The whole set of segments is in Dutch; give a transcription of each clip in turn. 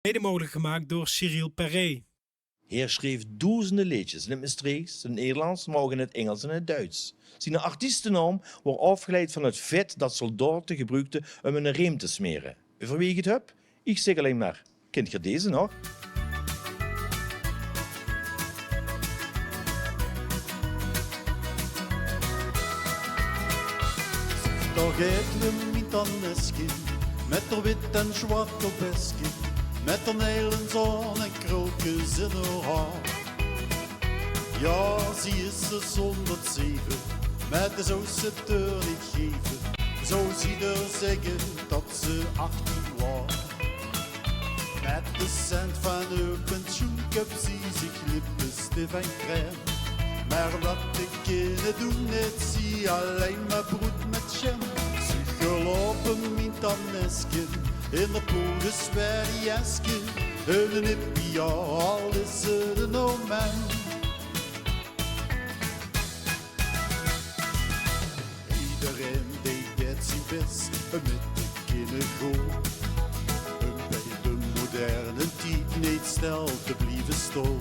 Mede mogelijk gemaakt door Cyril Perret. Hij schreef duizenden liedjes in het Maastrichts, in het Nederlands, maar ook in het Engels en het Duits. Zijn artiestennaam wordt afgeleid van het vet dat soldaten gebruikten om een riem te smeren. Over wie ik het heb? Ik zeg alleen maar, kent je deze nog? Daar gaat we met een nesje, met haar wit en zwart kopesje, met haar nelen zon en krulkjes in haar haar. Ja, ze is er 107, met de zo ze het er niet geven. Zo zie er zeggen dat ze 18 was. Met de cent van haar pensioenkap zie zich lippenstift en crème. Maar wat ik kunnen doen, net zie alleen maar broed met jam. Ze gelopen met dat nestje, in de poeder sperriesje. Hun hippie, al is het een omen. Iedereen deed het zijn best, met de kinderen goed. Bij de moderne tijd niet snel te blijven staan.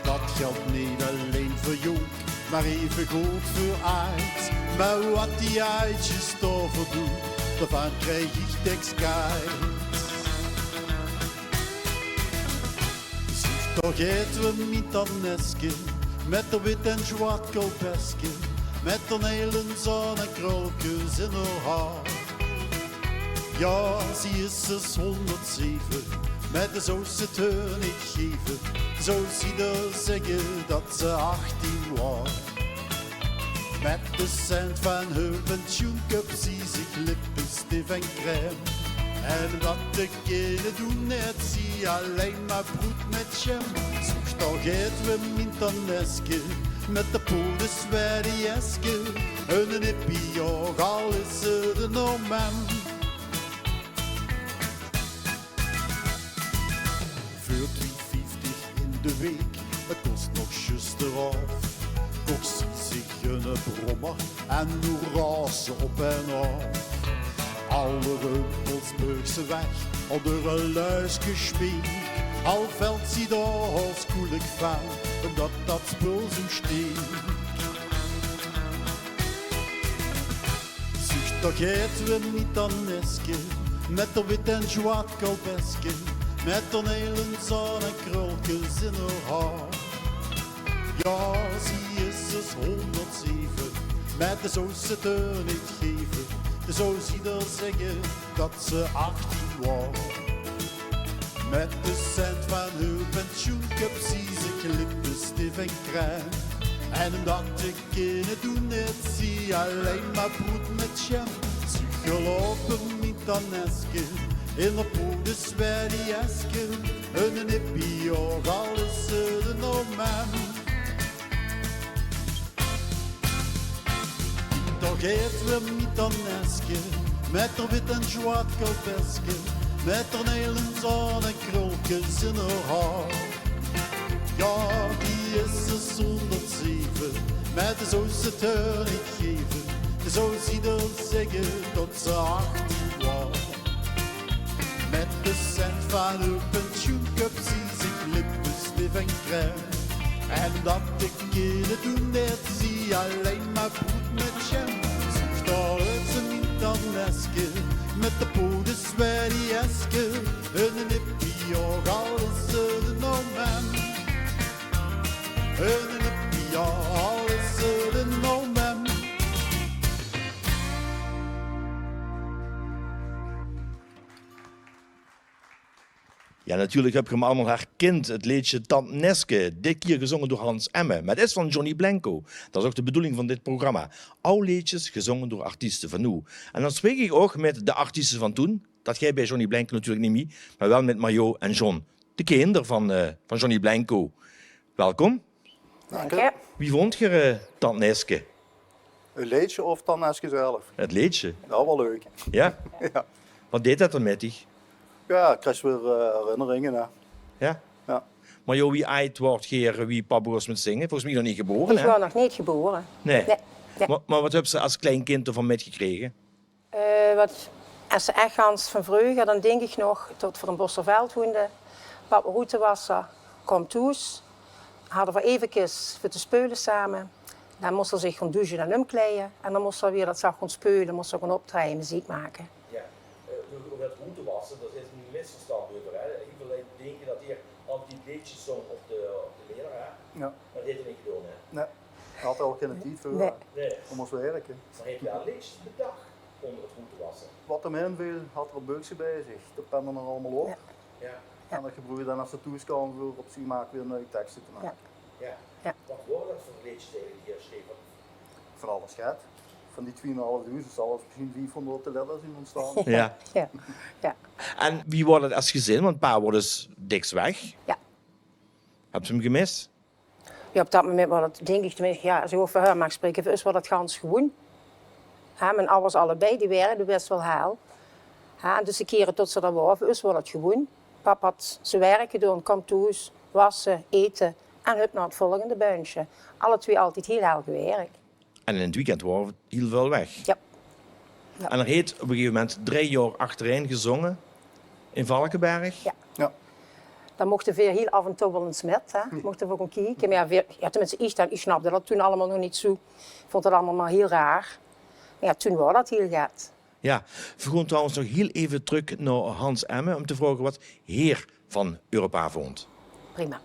Dat geldt niet alleen voor jong, maar even goed voor oud. Maar wat die uitjes daarvoor doen, daarvan krijg ik niks kwijt. Zie toch eten we met dat nestje, met de wit en zwart kopesje, met de hele zon en krulkjes in haar haar. Ja, ze is dus 107, met de zo ze het haar niet geven. Zo zie er zeggen dat ze 18 was. Met de cent van haar pensioenkap zie zich lippenstift en crème. En wat de kinderen doen, net zie alleen maar broed met jam. Zoek toch eten we met een nestje, met de poeder sperriesje. Een hippie, al is het een omen. Voor 2,50 in de week, het kost nog juist eraf. Toch zie zich een brommer en nu razen op en af. Alle reupels beug ze weg, al door een luis gespeeld. Al valt ze daar als koelijk vuil, omdat dat spul zo steekt. Zucht toch eten we niet een nestje, met de wit en zwart kopesje, met een hele zon en krulkjes in haar haar. Ja, ze is dus 107, met de zo ze het er niet geven. Zo zie er zeggen dat ze 18 was. Met de cent van haar pensioenkap zie ze lippenstift en crème. En dat de kinderen doen, net zie alleen maar broed met jam. Ze gelopen met dat nestje, in de poeder sperriesje. Een hippie, al is het een omen. Toch eten we met een nestje, met haar wit en zwart kopesje, met haar hele zon en krulkjes in haar haar. Ja, die is dus 107, met de zo ze het haar niet geven. Zo zie er zeggen dat ze 18 was. Met de cent van haar pensioenkap zie zich lippenstift en crème. En dat de kinderen doen, net zie alleen maar broed met jam. Zoek daar uit ze niet dat nestje, met de poeder sperriesje. Een hippie, al is het een omen. Een hippie, al is het een omen. Ja, natuurlijk heb je hem allemaal herkend, het liedje Tante Neske, dit keer gezongen door Hans Emme. Maar dat is van Johnny Blanco. Dat is ook de bedoeling van dit programma. Oude liedjes gezongen door artiesten van nu. En dan spreek ik ook met de artiesten van toen. Dat jij bij Johnny Blanco natuurlijk niet mee, maar wel met Mario en John. De kinderen van Johnny Blanco. Welkom. Dank je. Wie vond je Tante Neske? Een liedje of Tante Neske zelf? Het liedje. Dat wel leuk. Ja? Ja, Wat deed dat dan met je? ja ik krijg weer herinneringen. Hè. Ja? Ja. Mario, wie uit wordt Geer, wie Pabo's met zingen? Volgens mij nog niet geboren, Ik hè? was nog niet geboren. Nee. Nee. Maar wat heb ze als klein kind ervan metgekregen? Wat als ze echt gans van vreugde, dan denk ik nog tot voor een Bosserveld woonden. Papa routewasser, kwam thuis, hadden we eventjes voor te spelen samen. Dan moest ze zich gaan douchen en omkleden. En dan moest ze weer dat zag gaan spelen, moest ze gaan optreden, muziek maken. Ja, over het roetewassen, daar is een misverstand over. Hè? Iedereen denkt dat hier altijd liedjes zong op de leraar. Hè? Ja. Dat heeft hij niet gedaan. Hè? Nee, hij had al geen tijd voor Nee. Nee. om ons werken. Maar heeft hij al liedjes bedacht onder het roetewassen? Wat hem inviel, had er een beukje bij zich. Dat pende er allemaal op. Ja. Ja. En dat gebruikte dan als ze toeskomen voor op zich maken weer nieuwe teksten te maken. Ja. Ja. Wat worden dat voor liedjes eigenlijk die hier schreven? Van alles gaat. Van die 2.500 zal er misschien 500 te letters in ontstaan. Ja. Ja. Ja. En wie wordt het als gezin? Want pa wordt dus diks weg. Ja. Heb je hem gemist? Ja, op dat moment was het, denk ik tenminste, ja, als ik over haar mag spreken, voor ons was dat gans gewoon. Ja, mijn ouders allebei, die werkten best wel heel. Ja, en dus de keren tot ze er waren, voor ons was dat gewoon. Papa had zijn werk gedaan, kwam thuis, wassen, eten en hup naar het volgende buintje. Alle twee altijd heel erg gewerkt. En in het weekend waren we heel veel weg. Ja. En er heeft op een gegeven moment 3 jaar achtereen gezongen in Valkenberg. Ja. Ja. Dan mochten we heel af en toe wel eens met, hè. Mochten we gaan kijken. Maar ja, tenminste, ik snapte dat toen allemaal nog niet zo. Ik vond het allemaal maar heel raar. Maar ja, toen was dat heel gaat. Ja, we gaan trouwens nog heel even terug naar Hans Emme om te vragen wat heer van Europa vond. Prima.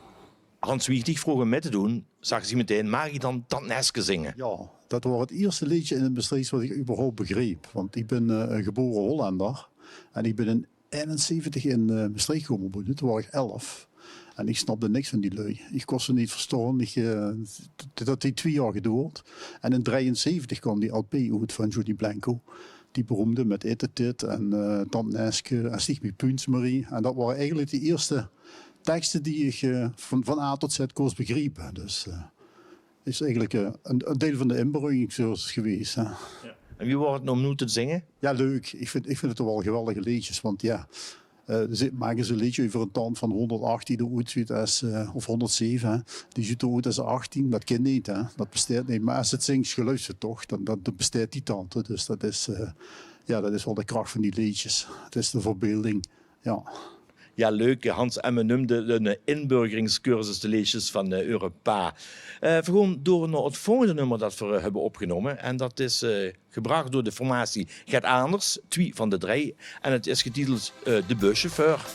Hans Wiechtig vroeg hem mee te doen, zag ze meteen, mag je dan Tante Neske zingen? Ja, dat was het eerste liedje in het Maastricht wat ik überhaupt begreep. Want ik ben een geboren Hollander. En ik ben in 71 in Maastricht komen wonen. Toen was ik 11. En ik snapte niks van die lui. Ik kon ze niet verstaan. Dat heeft 2 jaar geduurd. En in 73 kwam die LP uit van Johnny Blanco. Die beroemde met Etetit en Tante Neske en Stieg me Punsmarie. En dat waren eigenlijk de eerste teksten die ik van A tot Z koos begrepen. Dus is eigenlijk een deel van de inbrenging geweest. Hè. Ja. En wie wordt het nou om nu te zingen? Ja, leuk. Ik vind het toch wel geweldige liedjes. Want ja, maken ze een liedje over een tand van 108 die er ooit ziet als, of 107. Hè. Die ziet er ooit als 18. Dat kan niet, hè. Dat bestaat niet. Maar als het zingt, geluisterd toch, dan bestaat die tand. Hè. Dus dat is wel de kracht van die liedjes. Het is de verbeelding, ja. Ja, leuk. Hans Emme noemde een inburgeringscursus de liedjes van Europa. We gaan door naar het volgende nummer dat we hebben opgenomen. En dat is gebracht door de formatie Gert Anders, 2 van de 3. En het is getiteld De Buschauffeur.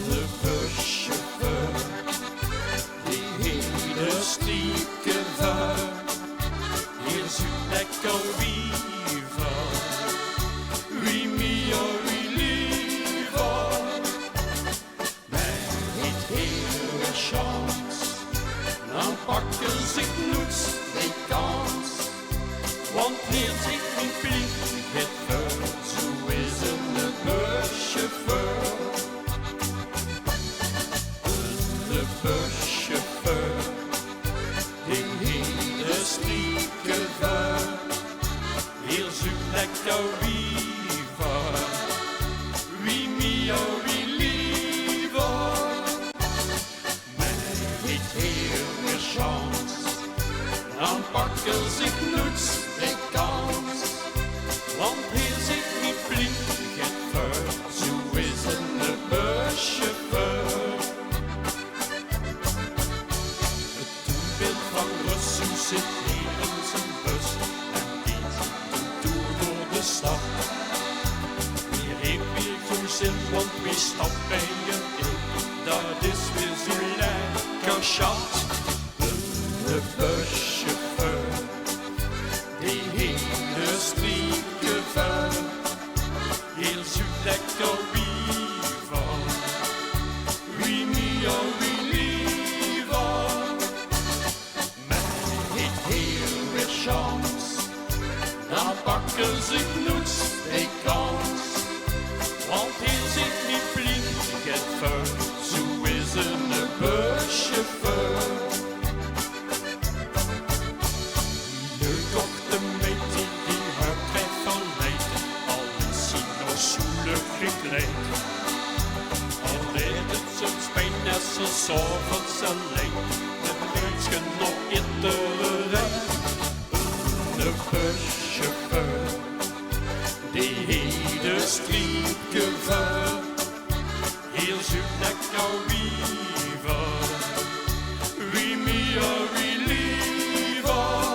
De buschauffeur, die hele stieke vuur, hier zoekt lekker wiever, wie mio, wie liever, met niet hele chance, dan pakken ze knoets die kans, want hier zit niet flink het vuur, zo is een buschauffeur. De buschauffeur, die hele stieke vuur, hier zoekt lekker wiever, wie mio, wie liever, met niet hele chance, dan pakken ze knoets de kans, want hier zit niet flink het vuur, zo is een buschauffeur. Russen zit hier in zijn bus en die doet door de stad. Hier heeft weer zo'n zin, want wie stapt bij je in? Dat is weer zo lekker schat. De buschauffeur, die hele strieke vuur, hier zoekt lekker wiever, wie mio, wie liever. Dan pakken ze knoets de kans, want hier zit niet flink het vuur, zo is een buschauffeur. De dochter met die haar krijgt van leid, al is hij nog zoelig gekleed. Al deed het zijn spijn als ze 's avonds alleen, het meisje nog in de rij. de buschauffeur, die hele striepje voor. Heel zoek naar kou wiever, wie meer, wie liever.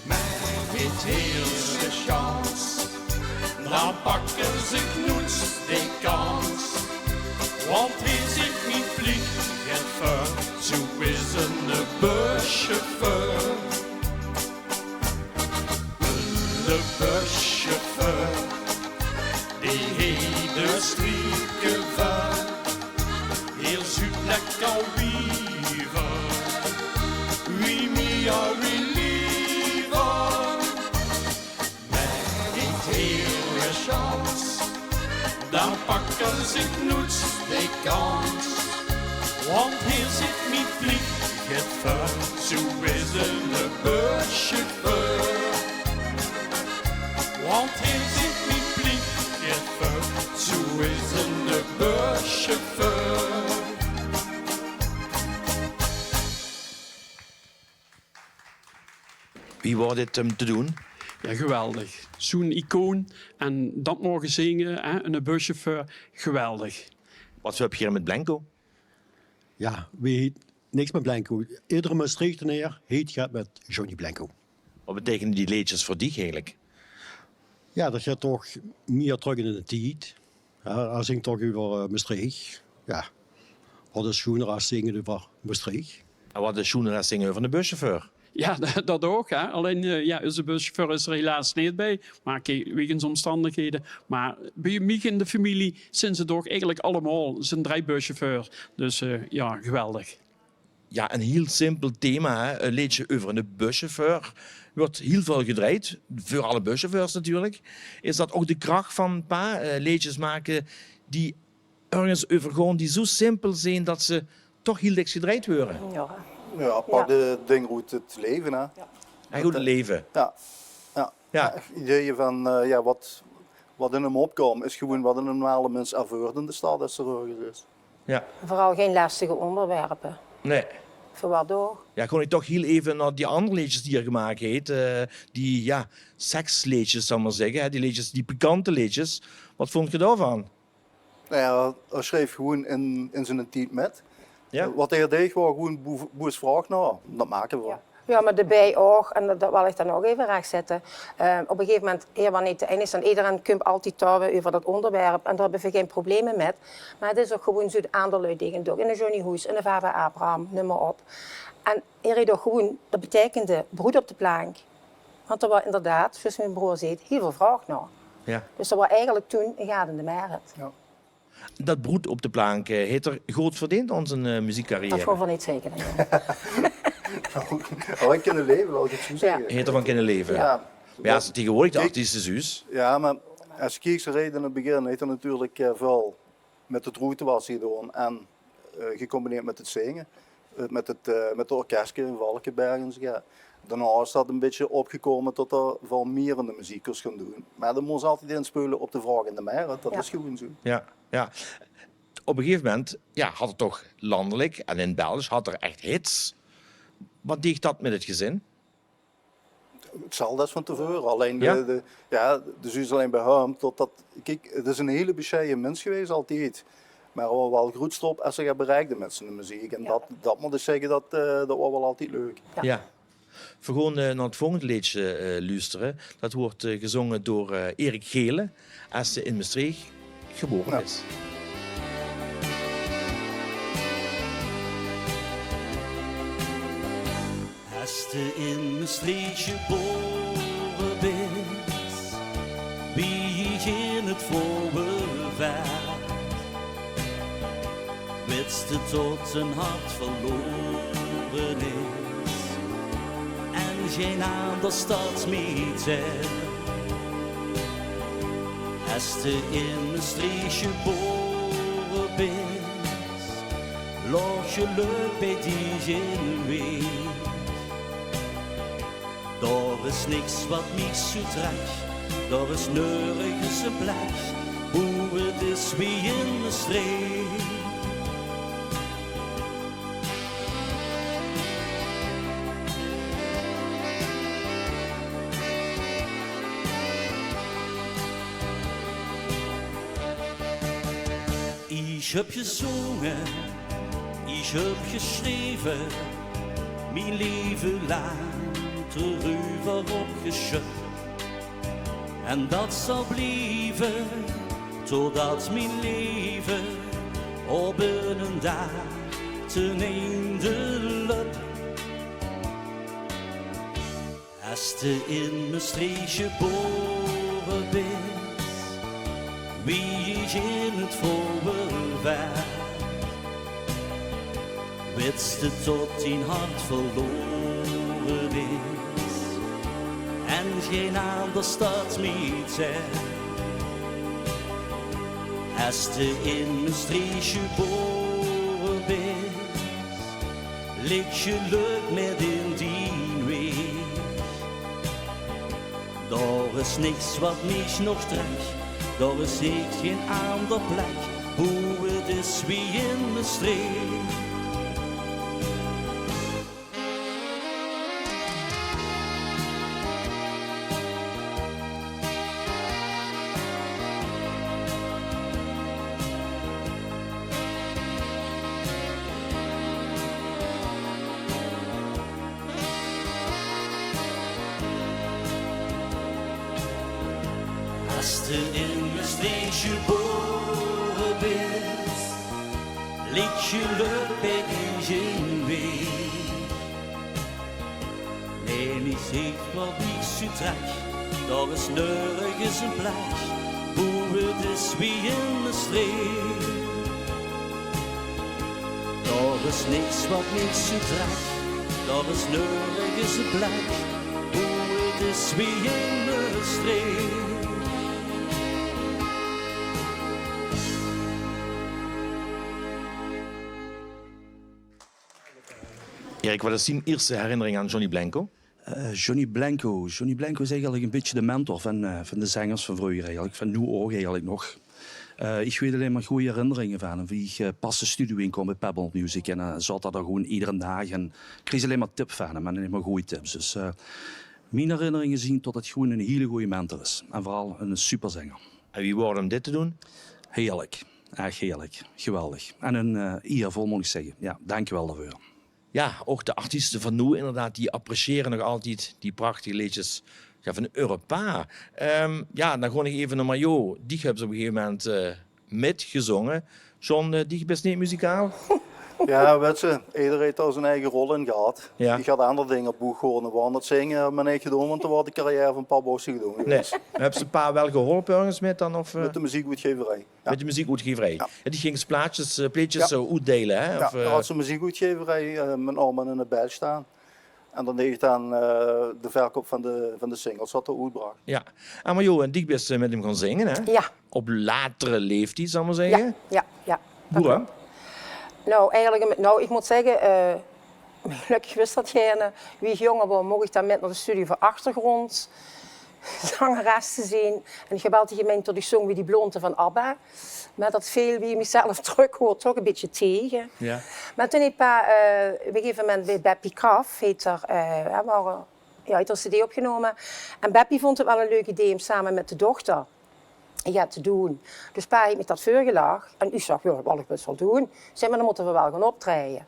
Maar het eerste chance, dan pakken ze knoets de kans. Want hij zit niet vliegen voor, zo is een buschauffeur. De buschauffeur, die hele strieken voor. Heel zoet lekker wiever, wie meer, wie liever. Met die hele chance, dan pakken ze knoets de kans. Want hier zit niet vliegen voor, zo is een buschauffeur. Want hier zit niet vliegen voor, zo is een buschauffeur. Wie wordt dit te doen? Ja, geweldig. Zo'n icoon en dat mogen zingen, hè, een buschauffeur, geweldig. Wat heb je hier met Blanco? Ja, wie heet niks met Blanco. Iedere Maastrichtenaar heet gaat met Johnny Blanco. Wat betekenen die liedjes voor die eigenlijk? Ja, dat gaat toch meer terug in de tijd. Ja, hij zingt toch over Maastricht. Ja, wat is schoener als zingen over Maastricht? En wat is Schoener zingen over de buschauffeur? Ja, dat ook. Hè. Alleen, ja, onze buschauffeur is er helaas niet bij. Maar kijk, wegens omstandigheden. Maar bij mij in de familie zijn ze toch eigenlijk allemaal zijn 3 buschauffeurs. Dus ja, geweldig. Ja, een heel simpel thema, hè? Een liedje over een buschauffeur. Wordt heel veel gedraaid, voor alle buschauffeurs natuurlijk. Is dat ook de kracht van liedjes maken die ergens over gaan, die zo simpel zijn dat ze toch heel dicht gedraaid worden? Ja. Ja, pak de ding uit het leven, hè. En goed leven. Ja. Ja. Ja. Ideeën van ja, wat in hem opkomt, is gewoon wat een normale mens ervaart in de stad als er ergens is. Ja. Vooral geen lastige onderwerpen. Nee. Voor waardoor? Ja, kon ik toch heel even naar die andere liedjes die je gemaakt heeft. Die ja, seksliedjes, zal ik maar zeggen. Hè? Die liedjes, die pikante liedjes. Wat vond je daarvan? Nou ja, hij schreef gewoon in zijn tijd met. Ja. Wat hij deed, was gewoon boos vraag naar. Dat maken we. Ja. Ja, maar daarbij ook, en dat wil ik dan ook even rechtzetten. Op een gegeven moment, wanneer het einde is, dan iedereen komt altijd touwen over dat onderwerp. En daar hebben we geen problemen met. Maar het is ook gewoon zo aan de dingen door. In de Johnny Hoes, in de vader Abraham, noem maar op. En hier is gewoon, dat betekende broed op de plank. Want er was inderdaad, zoals mijn broer zei, heel veel vraag naar. Ja. Dus dat was eigenlijk toen een gaat in de merit. Ja. Dat broed op de plank, heeft er groot verdiend aan zijn muziekcarrière? Dat gewoon van niet zeker. Oh, ik kan leven, laat ik het zo zeggen. Heeft ervan kunnen leven? Ja. Maar ja, tegenwoordig de Kijk, artiesten zus. Ja, maar als je kijkt, ze reden in het begin, heeft er natuurlijk veel met het route was gedaan en gecombineerd met het zingen, met de orkestje in Valkenberg en zo. Ja. Daarna is dat een beetje opgekomen tot er veel meer in de muziekers gaan doen. Maar dan moest altijd inspelen op de vraag in de merit, dat is gewoon zo. Ja, ja. Op een gegeven moment ja, had het toch landelijk en in België had er echt hits. Wat deed dat met het gezin? Hetzelfde als van tevoren. Alleen Ja? de zus alleen bij hem. Kijk, het is een hele bescheiden mens geweest altijd. Maar wel grootstrop als ze gaan bereiken met zijn muziek. En dat moet ik zeggen, dat was wel altijd leuk. Ja. We gaan naar het volgende liedje luisteren. Dat wordt gezongen door Erik Gele, als ze in Maastricht geboren is. Als je in Maastricht geboren bent, wie je in het voorbevaart, wist het tot een hart verloren is en geen andere stad meer zet. Als je in Maastricht geboren bent, laat je leuk bij die geen weet. Daar is niks wat mij zo trekt, daar is nergens een plek, hoe het is wie in de streek. Ich hab gesungen, ich hab geschreven, mijn leven lang terug opgeschud. En dat zal blijven, totdat mijn leven op een dag ten einde loopt. Als je in mijn streekje geboren bent, wie ik in het voorbewaar, wist het tot in hart verloren is, en geen ander staat meer zijn. Als je in mijn streekje geboren bent, ligt geluk met in die weg. Daar is niks wat mich nog trekt, daar is echt geen ander plek, hoe het is wie in de streek. Als je in mijn streekje geboren bent, ligt geluk bij geen weg. Nee, niet echt wat ik zo trek, daar is nergens een plek, hoe het is wie in mijn streek. Daar is niks wat ik zo trek, daar is nergens een plek, hoe het is wie in mijn streek. Erik, wat is die eerste herinnering aan Johnny Blanco? Johnny Blanco is eigenlijk een beetje de mentor van de zangers van vroeger eigenlijk. Van nu ook eigenlijk nog. Ik weet alleen maar goede herinneringen van hem. Wie ik pas de studio inkwam bij Pebble Music en zat daar gewoon iedere dag. En ik kreeg alleen maar tips van hem en alleen maar goede tips. Dus mijn herinneringen zien tot het gewoon een hele goede mentor is. En vooral een superzanger. En wie wou om dit te doen? Heerlijk. Echt heerlijk. Geweldig. En een eervol moet ik zeggen. Ja, dankjewel daarvoor. Ja, ook de artiesten van nu inderdaad, die appreciëren nog altijd die prachtige liedjes van Europa. Ja, dan gewoon nog even naar Mario. Die hebben ze op een gegeven moment metgezongen. John, die best niet muzikaal? Ja, weet je, iedereen heeft daar zijn eigen rol in gehad. Ja. Die gaat andere dingen op boek gewoon. Want het zingen heb ik niet gedaan, want dan wordt de carrière van Paul Bosse gedaan. Nee. Hebben ze een paar wel geholpen ergens met dan? Of, Met de muziekuitgeverij. Ja. Met de muziekuitgeverij. Ja. Ja, die gingen plaatjes zo uitdelen, hè? Ja, Of, daar had ze een muziekuitgeverij met allemaal in de bijl staan. En dan deed dan de verkoop van de singles wat er uitbracht. ja. En Mario, en die best met hem gaan zingen, hè? Ja, Op latere leeftijd, zal ik maar zeggen. ja. Hoe dan? Nou, eigenlijk, ik moet zeggen, gelukkig wist dat geen. Wie ik jonger was, mocht ik dan met naar de studie voor achtergrond zangeres te zien. En ik heb altijd gemeend dat ik zong wie die blonde van ABBA. Maar dat veel wie mezelf terug hoort, toch een beetje tegen. Ja. Maar toen heb ik op een gegeven moment bij Beppie Kraf, heeft er een cd opgenomen. En Beppie vond het wel een leuk idee om samen met de dochter te doen. Dus pa heeft me dat voorgelegd. En ik zag, ja, dat wil ik best wel doen. Zei, maar dan moeten we wel gaan optreden.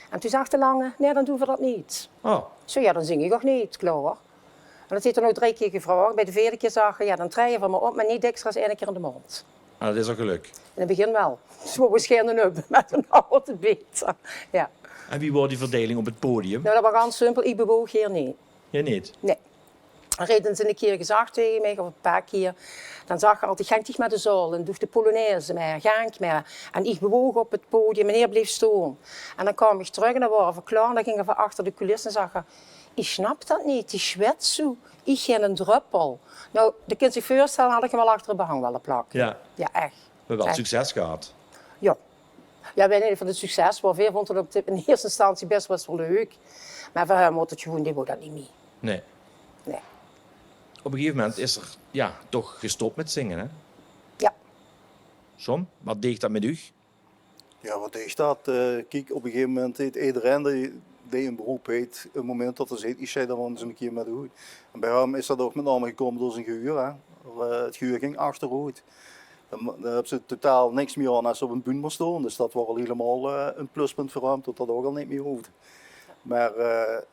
En toen zag de Lange, nee, dan doen we dat niet. Oh. Zo, ja, dan zing ik nog niet, klaar. En dat heeft er nog 3 keer gevraagd. Bij de 4e keer zag je, ja, dan treien we maar op, maar niet extra als 1 keer in de mond. Ah, dat is ook geluk. In het begin wel. Zo waarschijnlijk op, maar dan wordt het beter. Ja. En wie wordt die verdeling op het podium? Nou, dat was ganz simpel. Ik bewoog hier niet. Ja, niet. Nee. Dan reden ze een keer gezegd tegen mij, of een paar keer. Dan zag je altijd, gang dich met de zaal en doe de Polonaise meer, gang meer. En ik bewoog op het podium, meneer bleef staan. En dan kwam ik terug en dan waren we klaar. En dan gingen we achter de coulissen en zeggen, ik snap dat niet, die zwet zo. Ik geen een druppel. Nou, de kind zich voorstellen, had ik hem wel achter het behang willen plakken. Ja. Ja, echt. We hebben wel Echt. succes gehad. Ja. Ja, wij niet van het succes. Wel, veel vonden het in eerste instantie best wel leuk. Maar voor hem wordt het gewoon, die wil dat niet meer. Nee. Nee. Op een gegeven moment is er toch gestopt met zingen, hè? Ja. John, wat deed dat met u? Ja, wat is dat? Kijk, op een gegeven moment heeft iedereen die een beroep heeft, een moment dat er zit, ik zei dat wel eens een keer met goed. En bij hem is dat ook met name gekomen door zijn geheur. Hè. Het geheur ging achteruit. Daar hebben ze totaal niks meer aan als ze op een buurt moest staan. Dus dat was al helemaal een pluspunt voor hem, tot dat ook al niet meer hoefde. Maar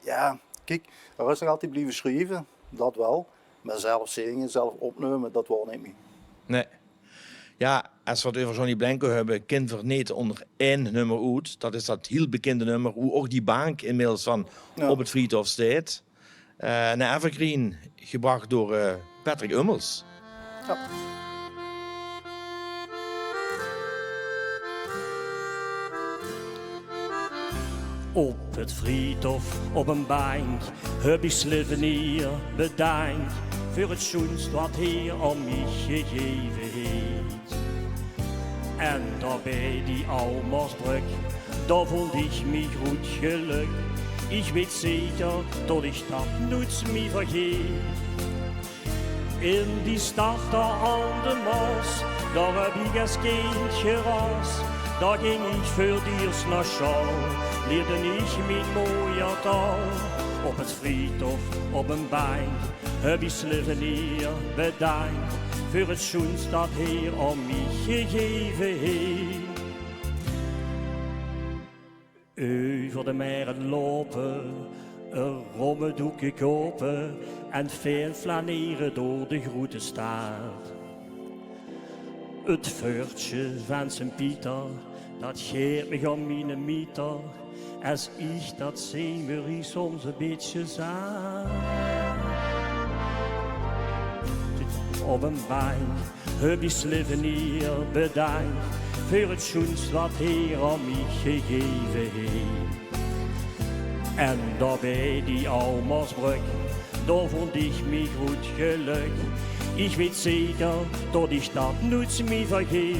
ja, kijk, er is nog altijd blijven schrijven, dat wel. Maar zelf zingen, zelf opnemen, dat was niet meer. Nee. Ja, als we het over Johnny Blanco hebben, kind verneet onder één nummer uit. Dat is dat heel bekende nummer, hoe ook die bank inmiddels van op het Friedhof staat. Naar Evergreen, gebracht door Patrick Ummels. Ja. Op het friedhof, op een bank, heb ik Slovenië bedankt voor het schoenst wat hier aan mij gegeven heeft. En daarbij die Almersbrug, daar vond ik mij goed geluk. Ik weet zeker dat ik dat nooit meer vergeet. In die stad daar aan de Maas, daar heb ik als kind gerast. Daar ging ik voor het eerst naar school, leerde ik mijn mooie taal. Op het friedhof, op een bank, heb ik Slovenië bedankt voor het schoenst dat Heer aan mij gegeven heeft. Over de meren lopen, een rommeldoekje kopen en veel flaneren door de grote staat. Het vuurtje van Sint-Pieter, dat geeft me aan mijn mieter, als ik dat zeemerie soms een beetje zag. Op een bank heb ik Slovenië bedankt voor het schoenst wat Heer aan mij gegeven heeft. En daarbij die Almersbrug, daar vond ik mij goed geluk. Ik weet zeker dat ik dat nooit meer vergeet.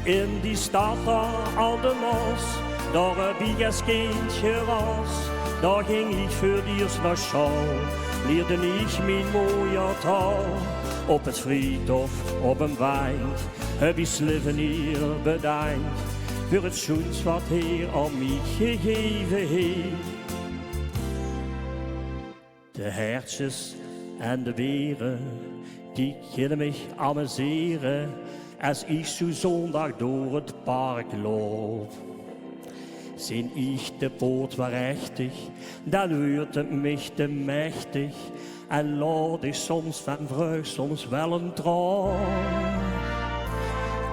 In die stad daar aan de Maas, daar heb ik als kind gerast. Daar ging ik voor het eerst naar school, leerde ik mijn mooie taal. Op het friedhof, op een bank, heb ik Slovenië bedankt voor het schoens wat Heer aan mij gegeven heeft. De hertjes en de beren, die kunnen mij amuseren als ik zo zondag door het park loop. Zijn ik de poort waarachtig, dan wordt het mij te machtig en laat ik soms van vreugd soms wel een traan.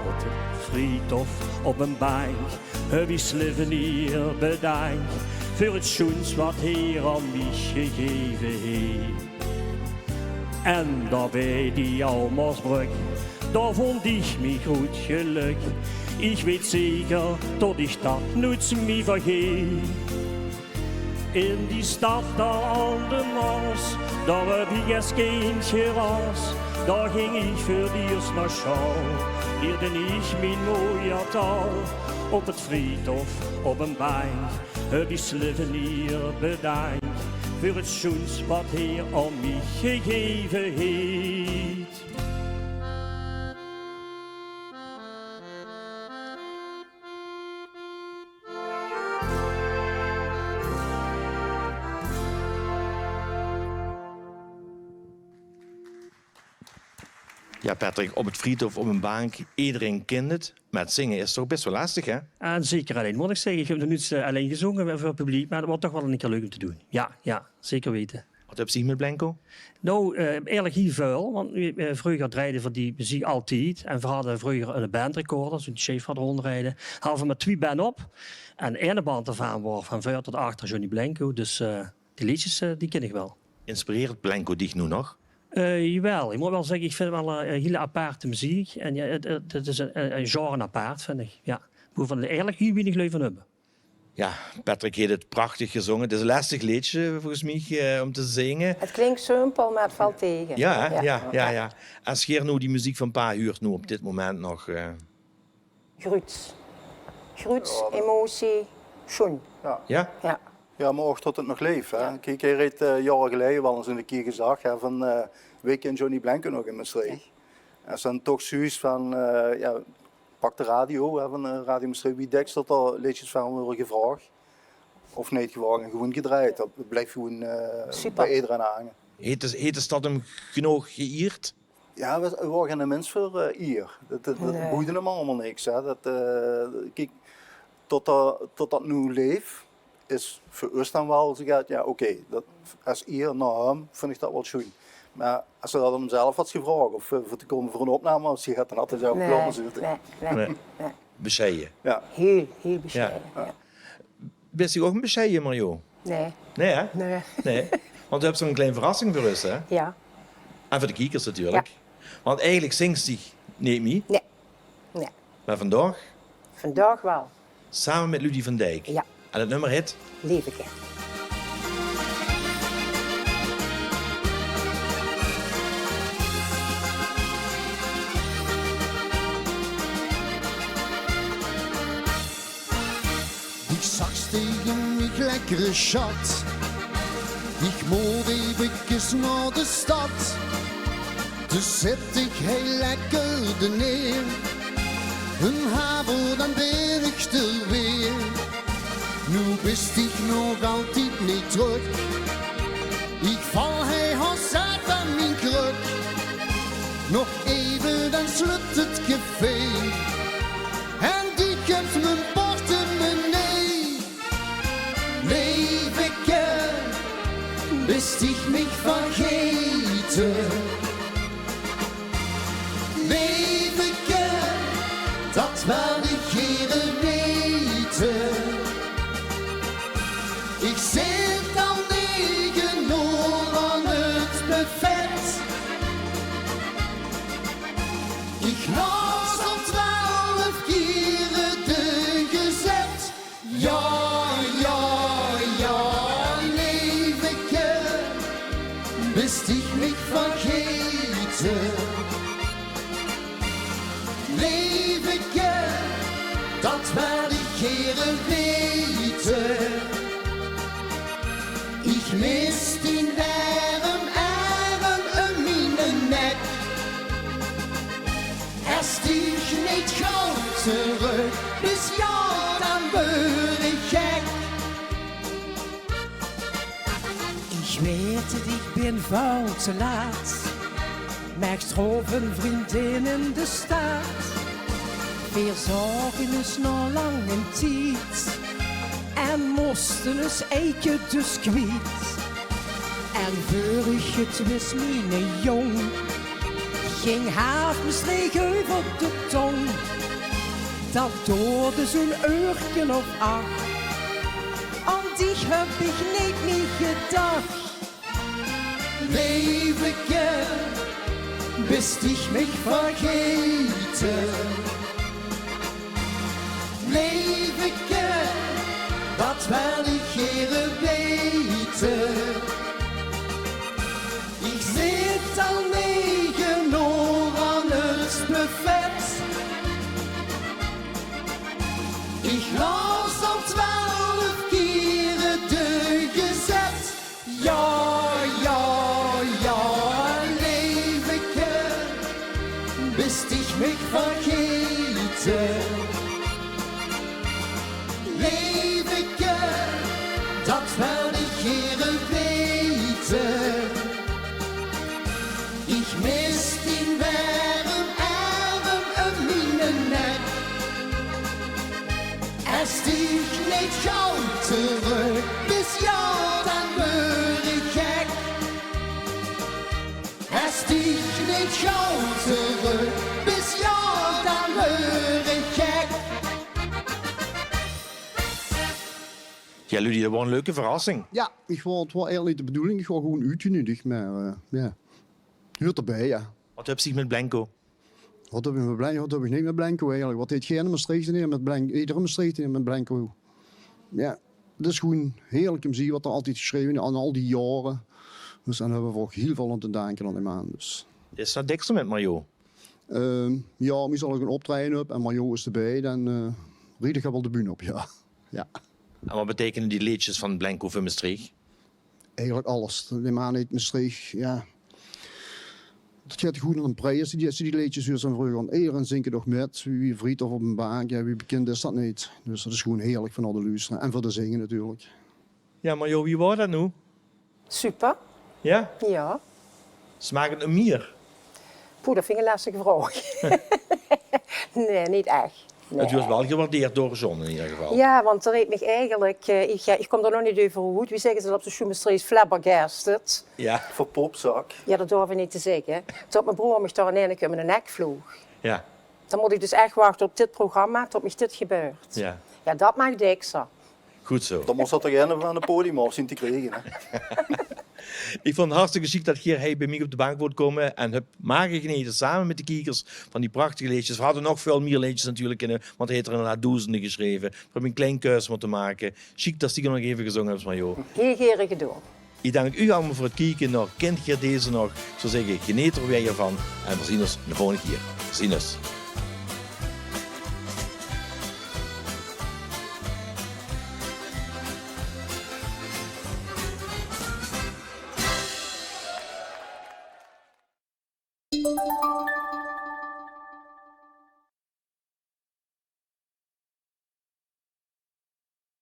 Op het friedhof, op een bank, heb ik Slovenië bedankt voor het schoens wat Heer aan mij gegeven heeft. En daarbij die Almersbrug, daar vond ik mij goed geluk. Ik weet zeker dat ik dat nooit meer vergeet. In die stad daar aan de Maas, daar heb ik als kind gerast. Daar ging ik voor het eerst naar school, leerde ik mijn mooie taal. Op het friedhof, op een bank, heb ik Slovenië bedankt voor het schoens wat Heer aan mij gegeven heeft. Ja, Patrick, op het friedhof, op een bank, iedereen kent het. Maar het zingen is toch best wel lastig, hè? En zeker alleen, moet ik zeggen. Ik heb er nu alleen gezongen voor het publiek, maar dat wordt toch wel een keer leuk om te doen. Ja, zeker weten. Wat heb je met Blanco? Nou, eigenlijk heel veel, want vroeger draaiden we die muziek altijd. En we hadden vroeger een bandrecorder, zo'n chef hadden rondrijden. Hadden we met 2 banden op. En de ene band ervan was van voor tot achter Johnny Blanco. Dus die liedjes, die ken ik wel. Inspireert Blanco dich nu nog? Jawel, ik moet wel zeggen, ik vind het wel een hele aparte muziek. En ja, het is een genre apart, vind ik. Ja, we van eigenlijk heel weinig leuk van hebben. Ja, Patrick heeft het prachtig gezongen. Het is een lastig liedje, volgens mij, om te zingen. Het klinkt simpel, maar het valt tegen. Ja. Als je nu die muziek van Pa huurt, nu op dit moment nog... Gruts, emotie, schoen. Ja? Ja. Ja, maar ook tot het nog leeft. Hè. Ja. Kijk, hij reed jaren geleden wel eens een keer gezag hè, van Wiki en Johnny Blanco nog in Maastricht. Ja. En ze dan toch zoiets van, pak de radio, hè, van Radio Maastricht, wie dekst dat er liedjes van worden gevraagd. Of niet gewoon gedraaid. Dat blijft gewoon bij iedereen hangen. Heeft de stad hem genoeg geëerd? Ja, we waren geen mens voor hier. Dat Nee. boeide hem allemaal niks. Hè. Kijk, tot dat nu leeft, is voor ons dan wel zo gaat, ja oké, als hier naar hem vind ik dat wel schoon. Maar als je dat hem zelf had gevraagd of voor te komen voor een opname, als je gaat dan altijd zelf klappen zitten. Nee. Bescheiden. Ja. Heel bescheiden. Ja. Bist u ook een bescheiden, Mario? Nee. Nee, hè? Nee. Nee. Want u hebt zo'n kleine verrassing voor ons, hè? Ja. En voor de kijkers natuurlijk. Want eigenlijk zingt hij niet mee. Nee. Nee. Maar vandaag, Vandaag wel. samen met Ludie van Dijk. Ja. En het nummer heet... Leveke. Ich sag's tegen mich lekkere Schat, ich moet even naar de stad. Dus zet ik heel lekker de neer, een haven dan ben ik er weer. Nu bist ik nog altijd niet terug, ik val hij haast uit aan mijn kruk. Nog even dan sluit het café, en die geeft mijn portemonnee. Leveke, bist ich mich vergeten? Leveke, dat wil ik hier weten. Ik zit al 9 uur aan het buffet. Ik las al 12 keren de gezet. Ja, Leveke, bist ich mich vergeten? Leveke, dat wil ik hier weten. Ik mis die warm arm om mijn nek. Als ich niet gauw terug, dus ja, dan word ik gek. Ich weet het, ik ben veel te laat. Maar ik trof een vriendin in de stad. Wir zorgen is nog lang een tijd. En moesten eens eike dus kwijt. En voor ik het wist, mijn jong, ging haaf me steeg over de tong. Dat doorde zo'n uurtje of 8. Aan die heb ik niet meer gedacht. Leveke, bist ich mich vergeten? Leveke, dat wil ik hier weten. Ik zit al 9 uur aan het buffet. Ik las al 12 keren de gezet. Ja, Leveke, bist ich mich vergeten? Leveke, dat wil ik hier weten. Ik mis die warm arm om mijn nek. Als ik niet gauw terug, dus ja, dan word ik gek. Als ik niet gauw terug, dus ja, dan word ik gek. Ja, Ludie, dat was een leuke verrassing. Ja, het was eigenlijk niet de bedoeling. Ik ga gewoon uitgenodigd, maar ja, hoort erbij, ja. Wat heb je met Blanco? Wat heb ik met Blanco? Wat heb ik niet met Blanco eigenlijk? Wat heeft geen Maastricht in met Blanco? Iedere Maastricht in met Blanco. Ja, het is gewoon heerlijk om te zien wat er altijd geschreven is aan al die jaren. Dus dan hebben we ook heel veel aan te danken aan die man. Dus. Is dat dikste met Mario? Ja, misschien zal ik een optreden op en Mario is erbij. Dan rijd ik wel de bühne op, ja. Ja. En wat betekenen die liedjes van Blanco voor Maastricht? Eigenlijk alles. Die man uit Maastricht, ja. Dat gaat goed aan een prijs. Die liedjes weer zijn vroeger. Iedereen zingt toch met. Wie vriend of op een bank, ja, wie bekend is dat niet. Dus dat is gewoon heerlijk van al de luisteren. En voor de zingen natuurlijk. Ja, Mario, wie was dat nu? Super. Ja? Ja. Smaakt het een mier? Poeh, dat vind ik een lastige vraag. Nee, niet echt. Nee. Het wordt wel gewaardeerd door John in ieder geval. Ja, want er heeft mij eigenlijk, ik kom er nog niet over goed. Wie zeggen ze dat op de Schumenstrees? Flabbergasted. Ja. Voor popzak. Ja, dat durf ik niet te zeggen. Tot mijn broer me daar in één keer met een nek vloog. Ja. Dan moet ik dus echt wachten op dit programma tot mij dit gebeurt. Ja. Ja, dat maakt extra. Goed zo. Dan moest dat toch een van het podium af zien te krijgen. Hè? Ik vond het hartstikke chic dat hij bij mij op de bank wordt komen en heb magen geneten samen met de kiekers van die prachtige liedjes. We hadden nog veel meer liedjes natuurlijk, want hij heeft er inderdaad duizenden geschreven. We hebben een klein keus moeten maken. Chic dat die nog even gezongen hebben van jou. Heel gerig gedaan. Ik dank u allemaal voor het kijken naar Kent je deze nog. Ik zou zeggen, geniet er weer van en we zien ons de volgende keer. We zien ons. Thank you.